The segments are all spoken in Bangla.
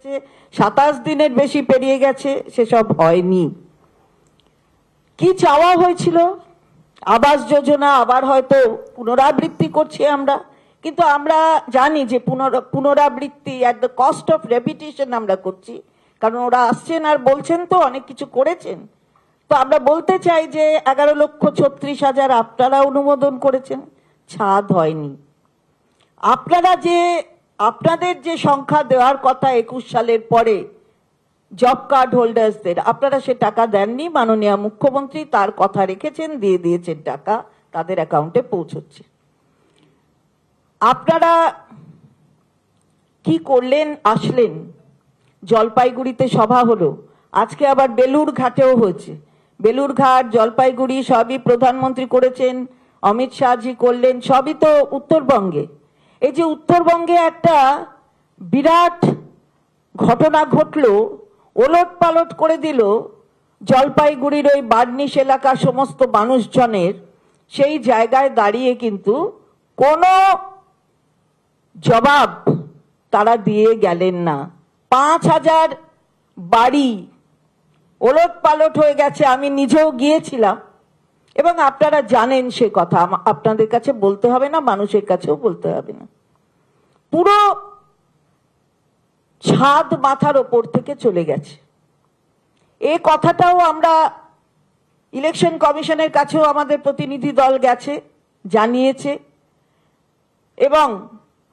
27 দিনের বেশি পেরিয়ে গেছে, সেসব হয়নি। কি চাওয়া হয়েছিল? আবাস যোজনা আবার হয়তো পুনরাবৃত্তি করছি আমরা, কিন্তু আমরা জানি যে পুনরাবৃত্তি at the cost of repetition আমরা করছি, কারণ ওরা আসছেন আর বলছেন তো অনেক কিছু করেছেন। তো আমরা বলতে চাই যে 11,36,000 আপনারা অনুমোদন করেছেন, ছাদ হয়নি। আপনাদের যে সংখ্যা দেওয়ার কথা 21 সালের পরে জব কার্ড হোল্ডার্সদের, আপনারা সে টাকা দেননি। মাননীয় মুখ্যমন্ত্রী তার কথা রেখেছেন, দিয়ে দিয়েছেন টাকা, তাদের অ্যাকাউন্টে পৌঁছচ্ছে। আপনারা কি করলেন? আসলেন, জলপাইগুড়িতে সভা হলো, আজকে আবার বেলুর ঘাটেও হয়েছে। বেলুর ঘাট, জলপাইগুড়ি সবই প্রধানমন্ত্রী করেছেন, অমিত শাহজি করলেন, সবই তো উত্তরবঙ্গে। এই যে উত্তরবঙ্গে একটা বিরাট ঘটনা ঘটলো, ওলট পালট করে দিল জলপাইগুড়ির ওই বার্নিশ এলাকার সমস্ত মানুষজনের। সেই জায়গায় দাঁড়িয়ে কিন্তু কোনো জবাব তারা দিয়ে গেলেন না। 5,000 বাড়ি ওলট পালট হয়ে গেছে। আমি নিজেও গিয়েছিলাম এবং আপনারা জানেন সে কথা, আপনাদের কাছে বলতে হবে না, মানুষের কাছেও বলতে হবে না। পুরো ছাদ মাথার ওপর থেকে চলে গেছে। এই কথাটাও আমরা ইলেকশন কমিশনের কাছেও আমাদের প্রতিনিধি দল গেছে, জানিয়েছে এবং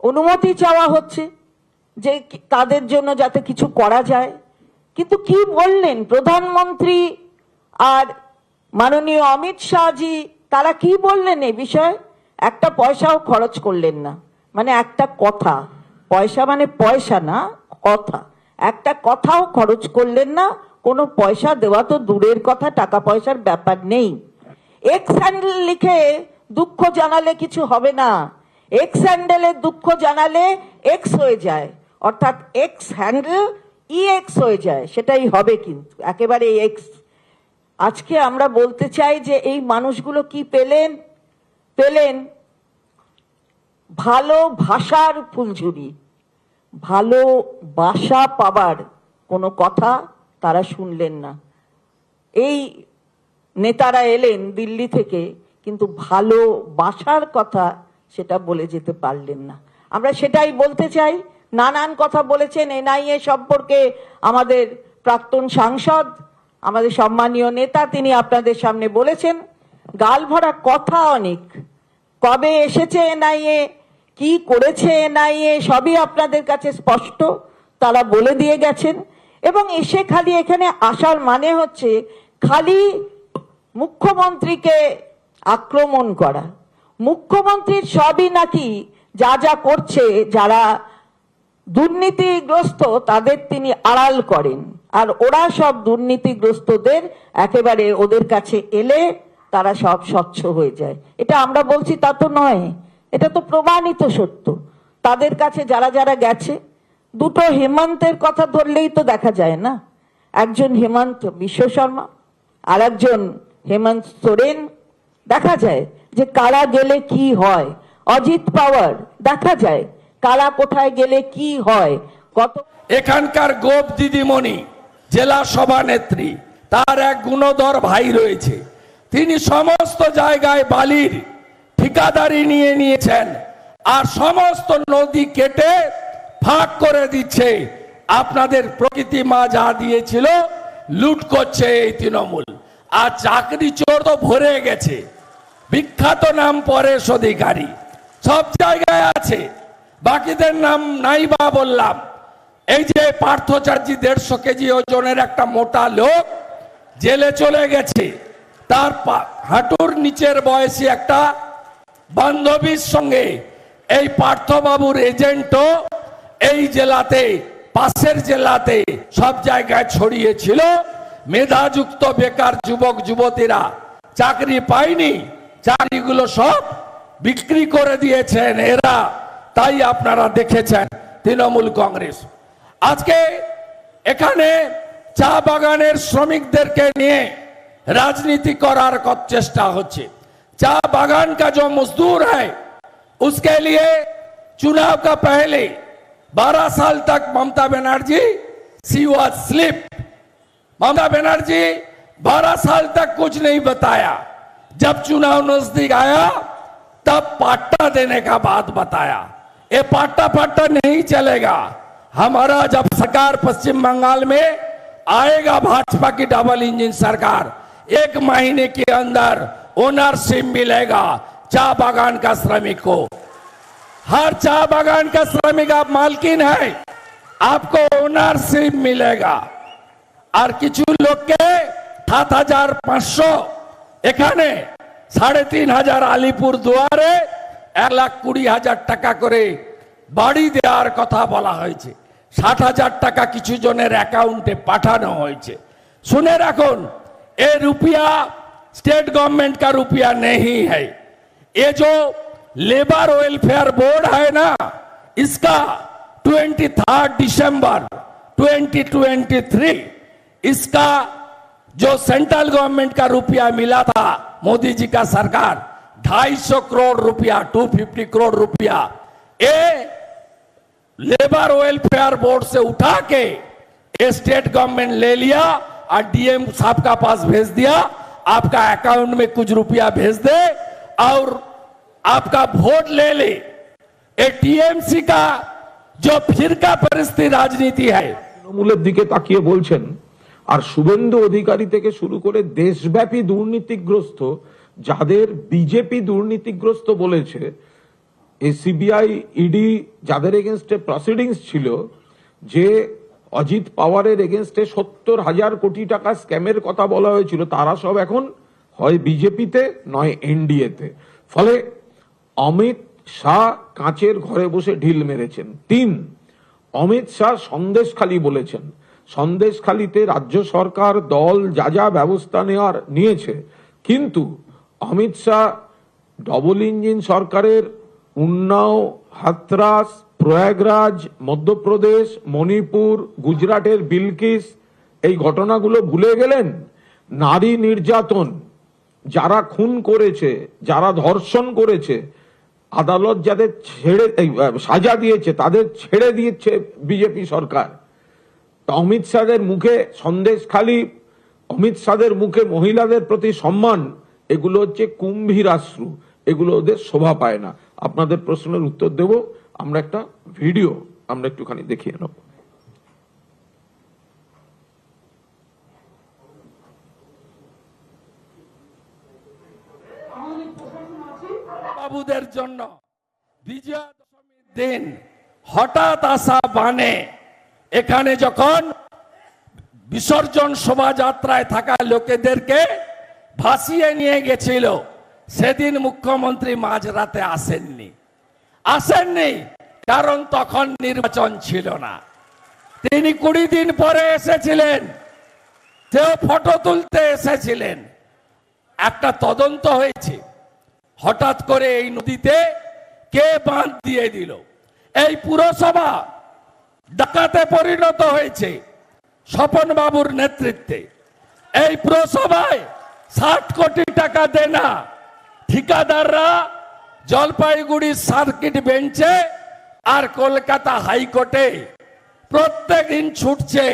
অনুমতি চাওয়া হচ্ছে যে তাদের জন্য যাতে কিছু করা যায়। কিন্তু কি বললেন প্রধানমন্ত্রী আর মাননীয় অমিত শাহজি, তারা কি বললেন এই বিষয়ে? একটা পয়সাও খরচ করলেন না। মানে একটা কথা, পয়সা মানে পয়সা না, কথা, একটা কথাও খরচ করলেন না। কোনো পয়সা দেওয়া তো দূরের কথা, টাকা পয়সার ব্যাপার নেই। এক্স হ্যান্ডেল লিখে দুঃখ জানালে কিছু হবে না। এক্স হ্যান্ডেলে দুঃখ জানালে এক্স হয়ে যায়, অর্থাৎ এক্স হ্যান্ডেল EX হয়ে যায়, সেটাই হবে কিন্তু একেবারে এক্স। আজকে আমরা বলতে চাই যে এই মানুষগুলো কি পেলেন? ভালো ভাষার ফুলঝুরি, ভালো বাসা পাবার কোনো কথা তারা শুনলেন না। এই নেতারা এলেন দিল্লি থেকে, কিন্তু ভালো বাসার কথা সেটা বলে যেতে পারলেন না। আমরা সেটাই বলতে চাই। নানান কথা বলেছেন NIA সম্পর্কে আমাদের প্রাক্তন সাংসদ, আমাদের সম্মানীয় নেতা, তিনি আপনাদের সামনে বলেছেন। গাল ভরা কথা অনেক। কবে এসেছে NIA, কি করেছে NIA, সবই আপনাদের কাছে স্পষ্ট, তারা বলে দিয়ে গেছেন। এবং এসে খালি এখানে আসার মানে হচ্ছে খালি মুখ্যমন্ত্রীকে আক্রমণ করা। মুখ্যমন্ত্রীর সবই নাকি যা যা করছে, যারা দুর্নীতিগ্রস্ত তাদের তিনি আড়াল করেন, আর ওরা সব দুর্নীতিগ্রস্তদের একেবারে ওদের কাছে এলে তারা সব স্বচ্ছ হয়ে যায়। এটা আমরা বলছি তা তো নয়, এটা তো প্রমাণিত সত্য। তাদের কাছে যারা যারা গেছে, দুটো হেমন্তের কথা ধরলেই তো দেখা যায় না, একজন হেমন্ত বিশ্ব শর্মা আর একজন হেমন্ত সোরেন, দেখা যায় যে কারা গেলে কি হয়। অজিত পাওয়ার, দেখা যায় কারা কোথায় গেলে কি হয়। এখানকার গোপ দিদিমণি জেলা সভানেত্রী, তার এক গুণধর ভাই রয়েছে, তিনি সমস্ত জায়গায় বালির ঠিকাদারি নিয়ে নিয়েছেন আর সমস্ত নদী কেটে ফাঁক করে দিচ্ছে। আপনাদের প্রকৃতি মা যা দিয়েছিল লুট করছে এই তৃণমূল। আর চাকরি চোর তো ভরে গেছে, বিখ্যাত নাম পরেশ অধিকারী সব জায়গায় আছে, বাকিদের নাম নাই বা বললাম। এই যে পার্থচার্যী 150 কেজি ওজনের একটা মোটা লোক জেলে চলে গেছে, তার হাঁটুর নিচের বয়সী একটা বান্ধবীর সঙ্গে এই পার্থবাবুর এজেন্টও এই জেলাতে, পাশের জেলাতে সব জায়গায় ছড়িয়েছিল। মেধাযুক্ত বেকার যুবক যুবতীরা চাকরি পায়নি, চাকরিগুলো সব বিক্রি করে দিয়েছেন এরা। তাই আপনারা দেখেছেন তৃণমূল কংগ্রেস আজকে এখানে চা বাগানের শ্রমিকদেরকে নিয়ে राजनीति करार का चेष्टा होच्छे। चा बागान का जो मजदूर है उसके लिए चुनाव का पहले 12 साल तक ममता बनर्जी सी वॉज स्लिप। ममता बनर्जी 12 साल तक कुछ नहीं बताया। जब चुनाव नजदीक आया तब पाट्टा देने का बात बताया। ये पाट्टा नहीं चलेगा। हमारा जब सरकार पश्चिम बंगाल में आएगा, भाजपा की डबल इंजन सरकार, 1 महीने के अंदर ओनरशिप मिलेगा चाय बागान का श्रमिक को। हर चाय बागान का श्रमिक आप मालकिन है, आपको ओनरशिप मिलेगा। और কিছু লোককে ৭৫০০ এখানে ৩৫০০ আলিপুর দুয়ারে ১,২০,০০০ টাকা করে বাড়ি দেওয়ার কথা বলা হয়েছে। ৬০,০০০ টাকা কিছু জনের অ্যাকাউন্টে পাঠানো হয়েছে। শুনে রাখুন, ये रुपया स्टेट गवर्नमेंट का रुपया नहीं है। ये जो लेबर वेलफेयर बोर्ड है ना, इसका 23 दिसंबर 2023 इसका जो सेंट्रल गवर्नमेंट का रुपया मिला था, मोदी जी का सरकार 250 करोड़ रुपया, 250 करोड़ रुपया, ये लेबर वेलफेयर बोर्ड से उठा के ये स्टेट गवर्नमेंट ले लिया और डीएम साहब का पास भेज दिया। आपका अकाउंट में कुछ रुपया भेज दे और आपका वोट ले ले। ये टीएमसी का जो फिरका परिस्थिति राजनीति है। তৃণমূলের দিকে তাকিয়ে বলছেন, আর শুভেন্দু অধিকারী থেকে শুরু করে দেশব্যাপী দুর্নীতিগ্রস্ত, যাদের বিজেপি দুর্নীতিগ্রস্ত বলেছে, সিবিআই ইডি যাদের এগেনস্টে প্রসিডিংস ছিল, যে অজিত পাওয়ারের এগেনস্টে ৭০,০০০ কোটি টাকা স্ক্যামের কথা বলা হয়েছিল, তারা সব এখন হয় বিজেপিতে নয় এনডিএতে। ফলে অমিত শাহ কাঁচের ঘরে বসে ঢিল মেরেছেন। ৩, অমিত শাহ সন্দেশখালী বলেছেন। সন্দেশখালীতে রাজ্য সরকার দল যা যা ব্যবস্থা নিয়েছে, কিন্তু অমিত শাহ ডবল ইঞ্জিন সরকারের উন্নাও, হাথরাস, প্রয়াগরাজ, মধ্যপ্রদেশ, মণিপুর, গুজরাটের বিলকিস, এই ঘটনাগুলো ভুলে গেলেন। নারী নির্যাতন, যারা খুন করেছে, যারা ধর্ষণ করেছে, আদালত যাদের সাজা দিয়েছে তাদের ছেড়ে দিয়েছে বিজেপি সরকার। অমিত শাহের মুখে সন্দেশখালী, অমিত শাহের মুখে মহিলাদের প্রতি সম্মান, এগুলো হচ্ছে কুম্ভীরাশ্রু, এগুলো ওদের শোভা পায় না। আপনাদের প্রশ্নের উত্তর দেব আমরা একটা ভিডিও আমরা একটুখানি দেখিয়ে নেব। বাবুদের জন্য বিজয়া দশমীর দিন হঠাৎ আসা বানে এখানে যখন বিসর্জন শোভাযাত্রায় থাকা লোকেদেরকে ভাসিয়ে নিয়ে গেছিল, সেদিন মুখ্যমন্ত্রী মাঝরাতে আসেননি, কারণ তখন নির্বাচন ছিল না। তিনি 20 দিন পরে এসেছিলেন, সেও ফটো তুলতে এসেছিলেন। একটা তদন্ত হয়েছে, হঠাৎ করে এই নদীতে কে বাঁধ দিয়ে দিল। এই পুরসভা ডাকাতে পরিণত হয়েছে স্বপন বাবুর নেতৃত্বে। এই পুরসভায় 60 কোটি টাকা দেনা ঠিকাদাররা জলপাইগুড়ি সার্কিট বেঞ্চে আর কলকাতা হাইকোর্টে প্রত্যেক দিন ছুটছে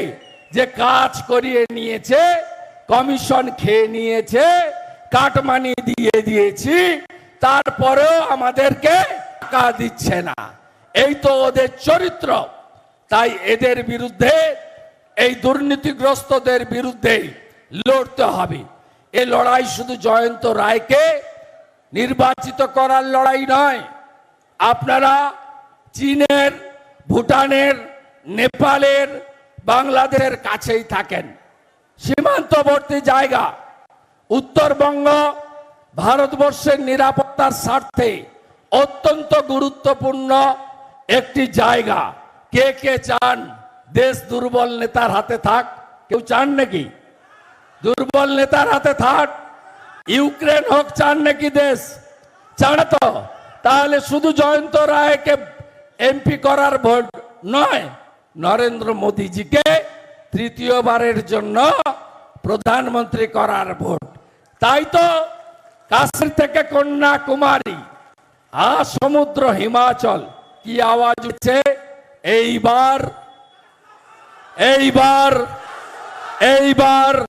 যে কাজ করিয়ে নিয়েছে, কমিশন খেয়ে নিয়েছে, কাটমানি দিয়ে দিয়েছি, তারপরেও আমাদেরকে টাকা দিচ্ছে না। এই তো ওদের চরিত্র। তাই এদের বিরুদ্ধে, এই দুর্নীতিগ্রস্তদের বিরুদ্ধে লড়তে হবে। এই লড়াই শুধু জয়ন্ত রায়কে নির্বাচিত করার লড়াই নয়। আপনারা চীনের, ভুটানের, নেপালের, বাংলাদেশের কাছেই থাকেন, সীমান্তবর্তী জায়গা। উত্তরবঙ্গ ভারতবর্ষের নিরাপত্তার স্বার্থে অত্যন্ত গুরুত্বপূর্ণ একটি জায়গা। কে কে চান দেশ দুর্বল নেতার হাতে থাক? কেউ চান নাকি দুর্বল নেতার হাতে থাক? ইউক্রেন হোক চান নাকি দেশ? চান তো? তাহলে শুধু জয়ন্ত রায়কে এমপি করার ভোট নয়, নরেন্দ্র মোদীজিকে তৃতীয়বারের জন্য প্রধানমন্ত্রী করার ভোট। তাই তো কাশ্মীর থেকে কন্যাকুমারী, সমুদ্র, হিমাচল, কি আওয়াজ উঠছে? এইবার এইবার এইবার